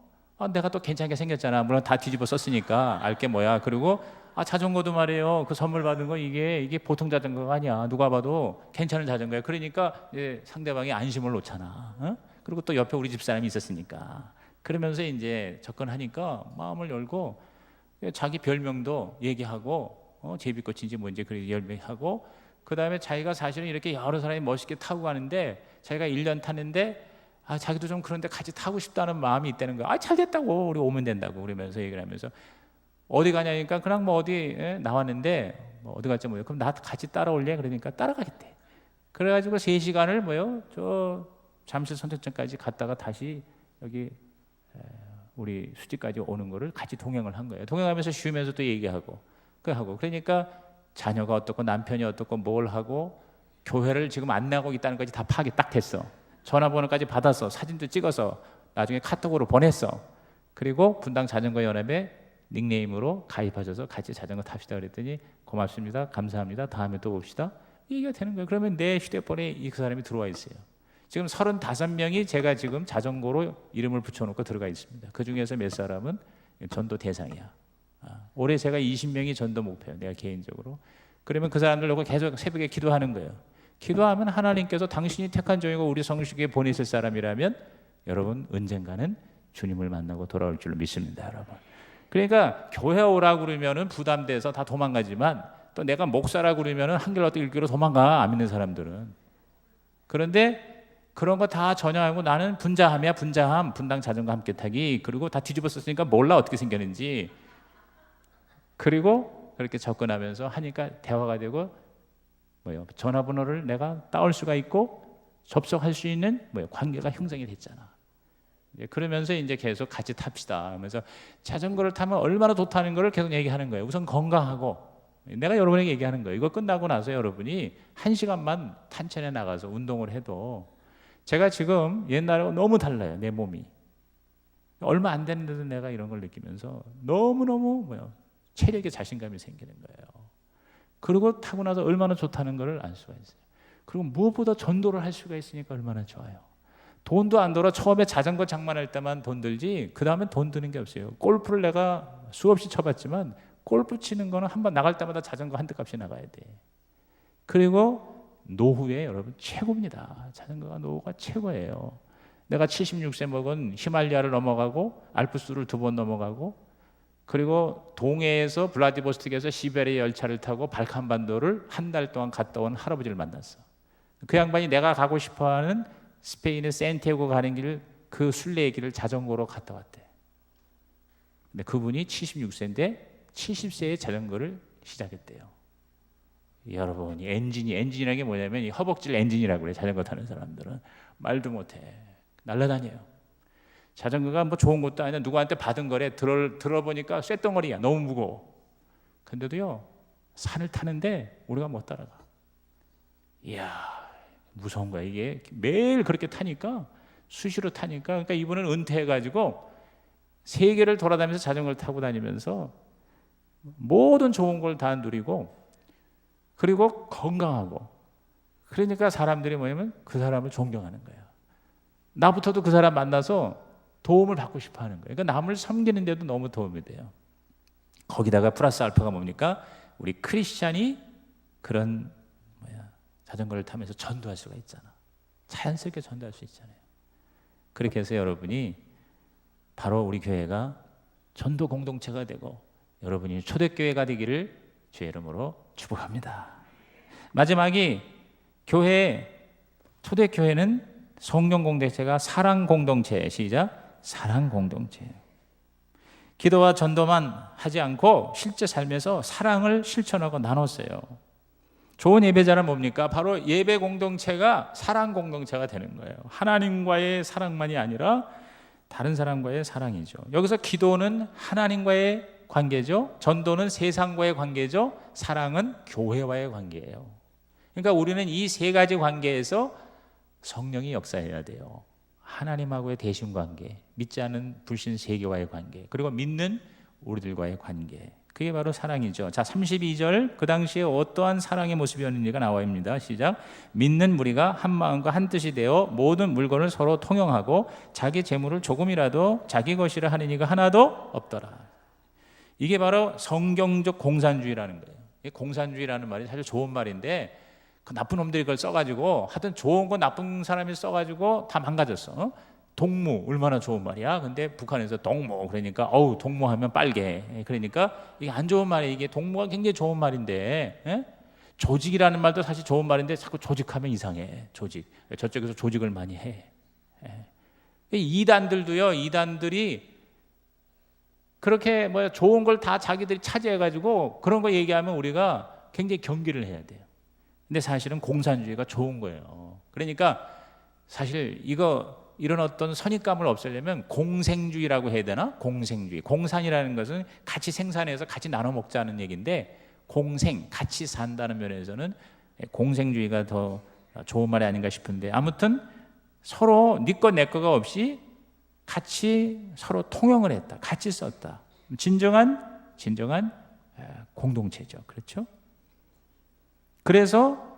내가 또 괜찮게 생겼잖아. 물론 다 뒤집어 썼으니까 알게 뭐야. 그리고 자전거도 말이에요. 그 선물 받은 거 이게 보통 자전거가 아니야. 누가 봐도 괜찮은 자전거야. 그러니까 이제 상대방이 안심을 놓잖아. 그리고 또 옆에 우리 집 사람이 있었으니까. 그러면서 이제 접근하니까 마음을 열고 자기 별명도 얘기하고 제비꽃인지 뭔지 그렇게 열명하고 그 다음에 자기가 사실은 이렇게 여러 사람이 멋있게 타고 가는데 자기가 1년 탔는데 자기도 좀 그런데 같이 타고 싶다는 마음이 있다는 거야. 잘 됐다고 우리 오면 된다고 그러면서 얘기를 하면서 어디 가냐니까 그냥 뭐 어디 나왔는데 뭐 어디 갈지 모르겠어. 그럼 나 같이 따라올래? 그러니까 따라가겠대. 그래가지고 3시간을 저 잠실 선착장까지 갔다가 다시 여기 우리 수지까지 오는 거를 같이 동행을 한 거예요. 동행하면서 쉬면서 또 얘기하고 그러니까 자녀가 어떻고 남편이 어떻고 뭘 하고 교회를 지금 안 나가고 있다는 것이 다 파악이 딱 됐어. 전화번호까지 받았어. 사진도 찍어서 나중에 카톡으로 보냈어. 그리고 분당 자전거 연합에 닉네임으로 가입하셔서 같이 자전거 탑시다 그랬더니 고맙습니다, 감사합니다, 다음에 또 봅시다, 얘기가 되는 거예요. 그러면 내 휴대폰에 그 사람이 들어와 있어요. 지금 35명이 제가 지금 자전거로 이름을 붙여놓고 들어가 있습니다. 그 중에서 몇 사람은 전도 대상이야. 올해 제가 20명이 전도 목표예요, 내가 개인적으로. 그러면 그 사람들 놓고 계속 새벽에 기도하는 거예요. 기도하면 하나님께서 당신이 택한 종이고 우리 성식에 보내실 사람이라면 여러분 언젠가는 주님을 만나고 돌아올 줄로 믿습니다, 여러분. 그러니까 교회 오라고 그러면은 부담돼서 다 도망가지만 또 내가 목사라고 그러면은 한결같이 일기로 도망가, 안 믿는 사람들은. 그런데 그런 거 다 전혀하고 나는 분자함이야, 분자함, 분당 자전거 함께 타기. 그리고 다 뒤집어 썼으니까 몰라 어떻게 생겼는지. 그리고 그렇게 접근하면서 하니까 대화가 되고 전화번호를 내가 따올 수가 있고 접속할 수 있는 관계가 형성이 됐잖아. 그러면서 이제 계속 같이 탑시다 하면서 자전거를 타면 얼마나 좋다는 걸 계속 얘기하는 거예요. 우선 건강하고, 내가 여러분에게 얘기하는 거예요. 이거 끝나고 나서 여러분이 1시간만 탄천에 나가서 운동을 해도, 제가 지금 옛날하고 너무 달라요, 내 몸이. 얼마 안 됐는데도 내가 이런 걸 느끼면서 너무너무 체력에 자신감이 생기는 거예요. 그리고 타고 나서 얼마나 좋다는 걸 알 수가 있어요. 그리고 무엇보다 전도를 할 수가 있으니까 얼마나 좋아요. 돈도 안 들어. 처음에 자전거 장만할 때만 돈 들지 그 다음에 돈 드는 게 없어요. 골프를 내가 수없이 쳐봤지만 골프 치는 거는 한번 나갈 때마다 자전거 한 대 값이 나가야 돼. 그리고 노후에 여러분 최고입니다. 자전거가 노후가 최고예요. 내가 76세 먹은 히말리아를 넘어가고 알프스를 2번 넘어가고, 그리고 동해에서 블라디보스톡에서 시베리아 열차를 타고 발칸반도를 한 달 동안 갔다 온 할아버지를 만났어. 그 양반이 내가 가고 싶어하는 스페인의 산티아고 가는 길, 그 순례의 길을 자전거로 갔다 왔대. 근데 그분이 76세인데 70세에 자전거를 시작했대요. 여러분, 엔진이라는 게 뭐냐면 이 허벅질 엔진이라고 그래요. 자전거 타는 사람들은 말도 못해, 날아다녀요. 자전거가 뭐 좋은 것도 아니야. 누구한테 받은 거래. 들어보니까 쇳덩어리야. 너무 무거워. 근데도요, 산을 타는데 우리가 못 따라가. 이야, 무서운 거야. 이게 매일 그렇게 타니까, 수시로 타니까. 그러니까 이분은 은퇴해가지고 세계를 돌아다니면서 자전거를 타고 다니면서 모든 좋은 걸 다 누리고, 그리고 건강하고. 그러니까 사람들이 뭐냐면 그 사람을 존경하는 거예요. 나부터도 그 사람 만나서 도움을 받고 싶어 하는 거예요. 그러니까 남을 섬기는데도 너무 도움이 돼요. 거기다가 플러스 알파가 뭡니까? 우리 크리스찬이 그런 자전거를 타면서 전도할 수가 있잖아. 자연스럽게 전도할 수 있잖아요. 그렇게 해서 여러분이 바로 우리 교회가 전도 공동체가 되고 여러분이 초대교회가 되기를 주의 이름으로 축복합니다. 마지막이 초대교회는 성령 공동체가 사랑 공동체, 시작. 사랑 공동체. 기도와 전도만 하지 않고 실제 삶에서 사랑을 실천하고 나눴어요. 좋은 예배자는 뭡니까? 바로 예배 공동체가 사랑 공동체가 되는 거예요. 하나님과의 사랑만이 아니라 다른 사람과의 사랑이죠. 여기서 기도는 하나님과의 관계죠. 전도는 세상과의 관계죠. 사랑은 교회와의 관계예요. 그러니까 우리는 이 세 가지 관계에서 성령이 역사해야 돼요. 하나님하고의 대신관계, 믿지 않는 불신 세계와의 관계, 그리고 믿는 우리들과의 관계. 그게 바로 사랑이죠. 자, 32절, 그 당시에 어떠한 사랑의 모습이었는지가 나와있습니다. 시작. 믿는 무리가 한 마음과 한 뜻이 되어 모든 물건을 서로 통용하고 자기 재물을 조금이라도 자기 것이라 하는 이가 하나도 없더라. 이게 바로 성경적 공산주의라는 거예요. 공산주의라는 말이 사실 좋은 말인데 그 나쁜 놈들이 그걸 써가지고, 하여튼 좋은 거 나쁜 사람이 써가지고 다 망가졌어. 동무, 얼마나 좋은 말이야. 근데 북한에서 동무, 그러니까 어우, 동무하면 빨개. 그러니까 이게 안 좋은 말이에요. 이게 동무가 굉장히 좋은 말인데, 조직이라는 말도 사실 좋은 말인데 자꾸 조직하면 이상해. 조직. 저쪽에서 조직을 많이 해. 이단들도요, 이단들이 그렇게 좋은 걸 다 자기들이 차지해가지고 그런 거 얘기하면 우리가 굉장히 경계를 해야 돼요. 근데 사실은 공산주의가 좋은 거예요. 그러니까 사실 이런 어떤 선입감을 없애려면 공생주의라고 해야 되나? 공생주의. 공산이라는 것은 같이 생산해서 같이 나눠 먹자는 얘기인데, 공생, 같이 산다는 면에서는 공생주의가 더 좋은 말이 아닌가 싶은데, 아무튼 서로 네 거 내 거가 없이 같이 서로 통용을 했다. 같이 썼다. 진정한 공동체죠. 그렇죠? 그래서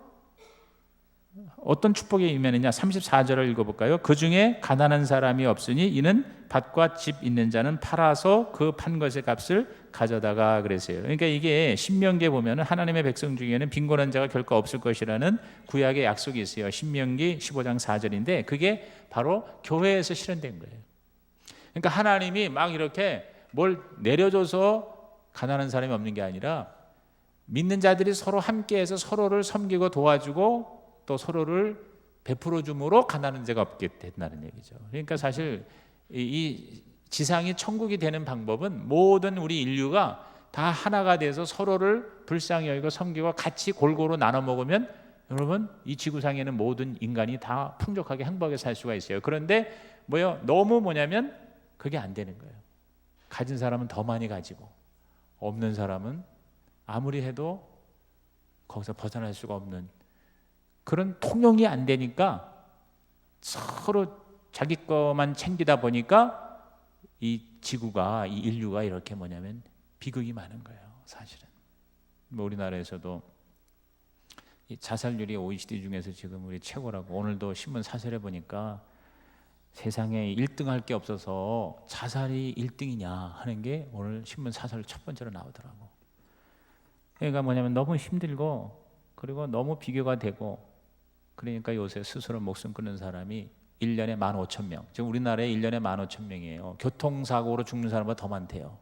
어떤 축복이 임하느냐 34절을 읽어볼까요? 그 중에 가난한 사람이 없으니 이는 밭과 집 있는 자는 팔아서 그 판 것의 값을 가져다가 그랬어요. 그러니까 이게 신명기에 보면 하나님의 백성 중에는 빈곤한 자가 결코 없을 것이라는 구약의 약속이 있어요. 신명기 15장 4절인데 그게 바로 교회에서 실현된 거예요. 그러니까 하나님이 막 이렇게 뭘 내려줘서 가난한 사람이 없는 게 아니라 믿는 자들이 서로 함께해서 서로를 섬기고 도와주고 또 서로를 베풀어 줌으로 가난한 자가 없게 된다는 얘기죠. 그러니까 사실 이 지상이 천국이 되는 방법은 모든 우리 인류가 다 하나가 돼서 서로를 불쌍히 여기고 섬기고 같이 골고루 나눠 먹으면 여러분 이 지구상에는 모든 인간이 다 풍족하게 행복하게 살 수가 있어요. 그런데 너무 뭐냐면 그게 안 되는 거예요. 가진 사람은 더 많이 가지고 없는 사람은 아무리 해도 거기서 벗어날 수가 없는 그런 통용이 안 되니까 서로 자기 것만 챙기다 보니까 이 지구가 이 인류가 이렇게 뭐냐면 비극이 많은 거예요. 사실은 우리나라에서도 이 자살률이 OECD 중에서 지금 우리 최고라고 오늘도 신문 사설에 보니까 세상에 1등 할 게 없어서 자살이 1등이냐 하는 게 오늘 신문 사설 첫 번째로 나오더라고. 그러니까 뭐냐면 너무 힘들고 그리고 너무 비교가 되고 그러니까 요새 스스로 목숨 끊는 사람이 1년에 15,000명. 지금 우리나라에 1년에 15,000명이에요. 교통사고로 죽는 사람보다 더 많대요.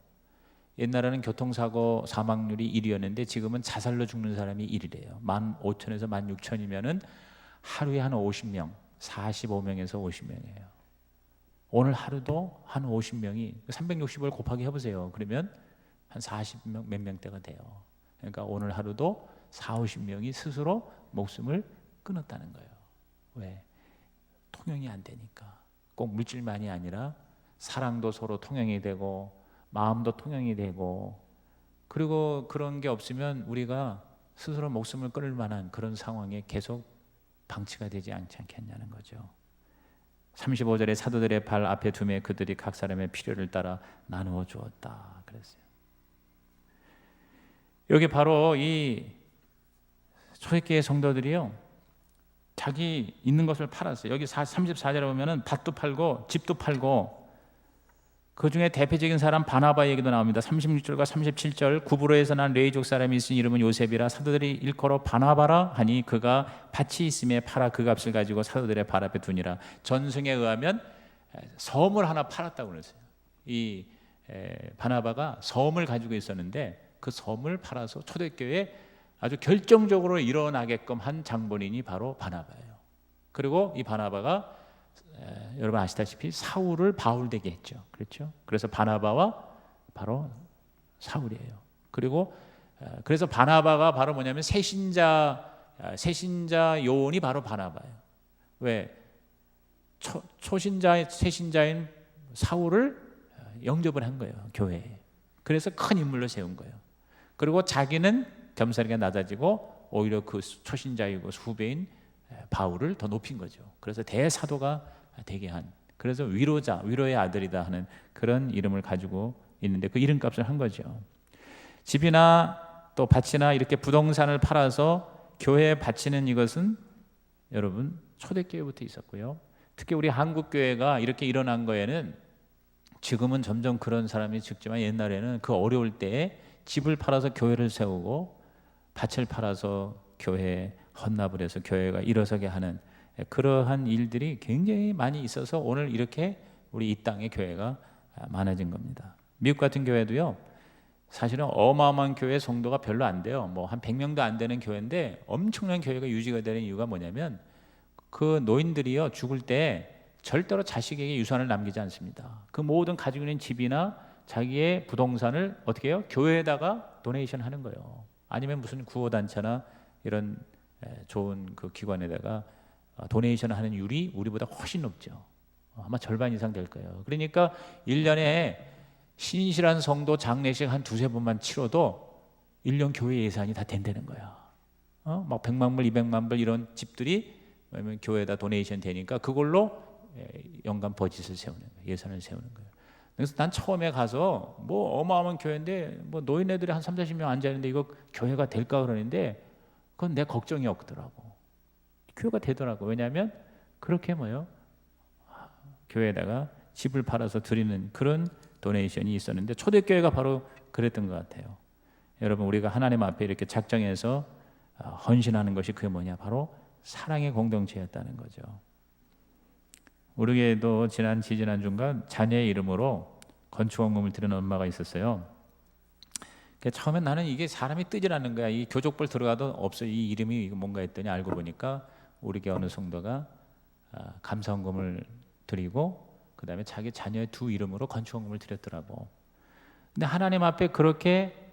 옛날에는 교통사고 사망률이 1위였는데 지금은 자살로 죽는 사람이 1위래요. 15,000에서 16,000이면은 하루에 한 50명, 45명에서 50명이에요. 오늘 하루도 한 50명이 360을 곱하기 해보세요. 그러면 한 40명 몇 명대가 돼요. 그러니까 오늘 하루도 40-50명이 스스로 목숨을 끊었다는 거예요. 왜? 통용이 안 되니까. 꼭 물질만이 아니라 사랑도 서로 통용이 되고 마음도 통용이 되고 그리고 그런 게 없으면 우리가 스스로 목숨을 끊을 만한 그런 상황에 계속 방치가 되지 않지 않겠냐는 거죠. 35절에 사도들의 발 앞에 두매 그들이 각 사람의 필요를 따라 나누어 주었다 그랬어요. 여기 바로 이 초대교회 성도들이요 자기 있는 것을 팔았어요. 여기 34절에 보면은 밭도 팔고 집도 팔고 그 중에 대표적인 사람 바나바 얘기도 나옵니다. 36절과 37절 구브로에서 난 레이족 사람이 있으니 이름은 요셉이라 사도들이 일컬어 바나바라 하니 그가 밭이 있음에 팔아 그 값을 가지고 사도들의 발 앞에 두니라. 전승에 의하면 섬을 하나 팔았다고 그랬어요. 이 바나바가 섬을 가지고 있었는데 그 섬을 팔아서 초대교회에 아주 결정적으로 일어나게끔 한 장본인이 바로 바나바예요. 그리고 이 바나바가 여러분 아시다시피 사울을 바울되게 했죠. 그렇죠? 그래서 바나바와 바로 사울이에요. 그리고 그래서 바나바가 바로 뭐냐면 새신자 요원이 바로 바나바예요. 왜? 새신자인 사울을 영접을 한 거예요. 교회에. 그래서 큰 인물로 세운 거예요. 그리고 자기는 겸사리가 낮아지고 오히려 그 초신자이고 후배인 바울을 더 높인 거죠. 그래서 대사도가 되게 한 그래서 위로의 아들이다 하는 그런 이름을 가지고 있는데 그 이름값을 한 거죠. 집이나 또 밭이나 이렇게 부동산을 팔아서 교회에 바치는 이것은 여러분 초대교회부터 있었고요. 특히 우리 한국교회가 이렇게 일어난 거에는 지금은 점점 그런 사람이 적지만 옛날에는 그 어려울 때에 집을 팔아서 교회를 세우고 밭을 팔아서 교회에 헌납을 해서 교회가 일어서게 하는 그러한 일들이 굉장히 많이 있어서 오늘 이렇게 우리 이 땅에 교회가 많아진 겁니다. 미국 같은 교회도요 사실은 어마어마한 교회 성도가 별로 안 돼요. 뭐 한 100명도 안 되는 교회인데 엄청난 교회가 유지가 되는 이유가 뭐냐면 그 노인들이요 죽을 때 절대로 자식에게 유산을 남기지 않습니다. 그 모든 가지고 있는 집이나 자기의 부동산을 어떻게 해요? 교회에다가 도네이션 하는 거예요. 아니면 무슨 구호단체나 이런 좋은 그 기관에다가 도네이션 하는 율이 우리보다 훨씬 높죠. 아마 절반 이상 될 거예요. 그러니까 1년에 신실한 성도 장례식 한 2-3번만 치러도 1년 교회 예산이 다 된다는 거야. 막 100만 불, 200만 불 이런 집들이 교회에다 도네이션 되니까 그걸로 연간 버짓을 세우는 거예요. 예산을 세우는 거예요. 그래서 난 처음에 가서 뭐 어마어마한 교회인데 뭐 노인네들이 한 30-40명 앉아 있는데 이거 교회가 될까 그러는데 그건 내 걱정이 없더라고. 교회가 되더라고. 왜냐하면 그렇게 뭐요? 교회에다가 집을 팔아서 드리는 그런 도네이션이 있었는데 초대교회가 바로 그랬던 것 같아요. 여러분 우리가 하나님 앞에 이렇게 작정해서 헌신하는 것이 그게 뭐냐? 바로 사랑의 공동체였다는 거죠. 우리 교회도 지난주인가 자녀의 이름으로 건축원금을 드리는 엄마가 있었어요. 처음엔 나는 이게 사람이 뜨질 않는 거야. 이 교족볼 들어가도 없어. 이 이름이 뭔가 했더니 알고 보니까 우리 교회 어느 성도가 감사원금을 드리고 그 다음에 자기 자녀의 두 이름으로 건축원금을 드렸더라고. 근데 하나님 앞에 그렇게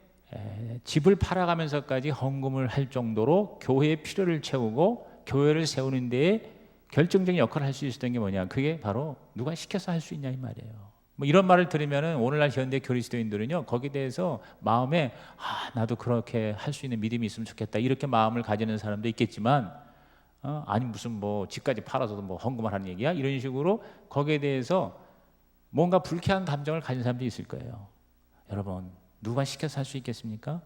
집을 팔아가면서까지 헌금을 할 정도로 교회의 필요를 채우고 교회를 세우는 데에 결정적인 역할을 할 수 있었던 게 뭐냐? 그게 바로 누가 시켜서 할 수 있냐 이 말이에요. 뭐 이런 말을 들으면은 오늘날 현대 그리스도인들은요 거기에 대해서 마음에 나도 그렇게 할 수 있는 믿음이 있으면 좋겠다 이렇게 마음을 가지는 사람도 있겠지만 아니 무슨 뭐 집까지 팔아서도 뭐 헌금을 하는 얘기야 이런 식으로 거기에 대해서 뭔가 불쾌한 감정을 가진 사람도 있을 거예요. 여러분 누가 시켜서 할 수 있겠습니까?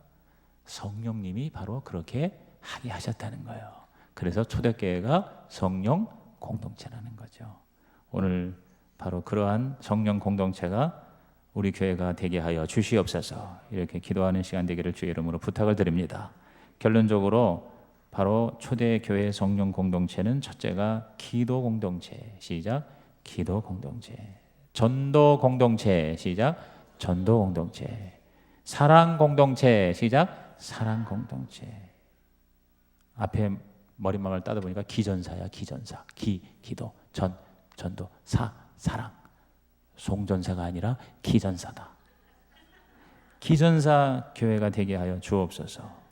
성령님이 바로 그렇게 하게 하셨다는 거예요. 그래서 초대교회가 성령 공동체라는 거죠. 오늘 바로 그러한 성령 공동체가 우리 교회가 되게 하여 주시옵소서. 이렇게 기도하는 시간 되기를 주의 이름으로 부탁을 드립니다. 결론적으로 바로 초대교회 성령 공동체는 첫째가 기도 공동체. 시작. 기도 공동체. 전도 공동체. 시작. 전도 공동체. 사랑 공동체. 시작. 사랑 공동체. 앞에 머리망을 따다 보니까 기전사야. 기전사. 기도. 전도. 사랑. 송전사가 아니라 기전사다. 기전사 교회가 되게 하여 주옵소서.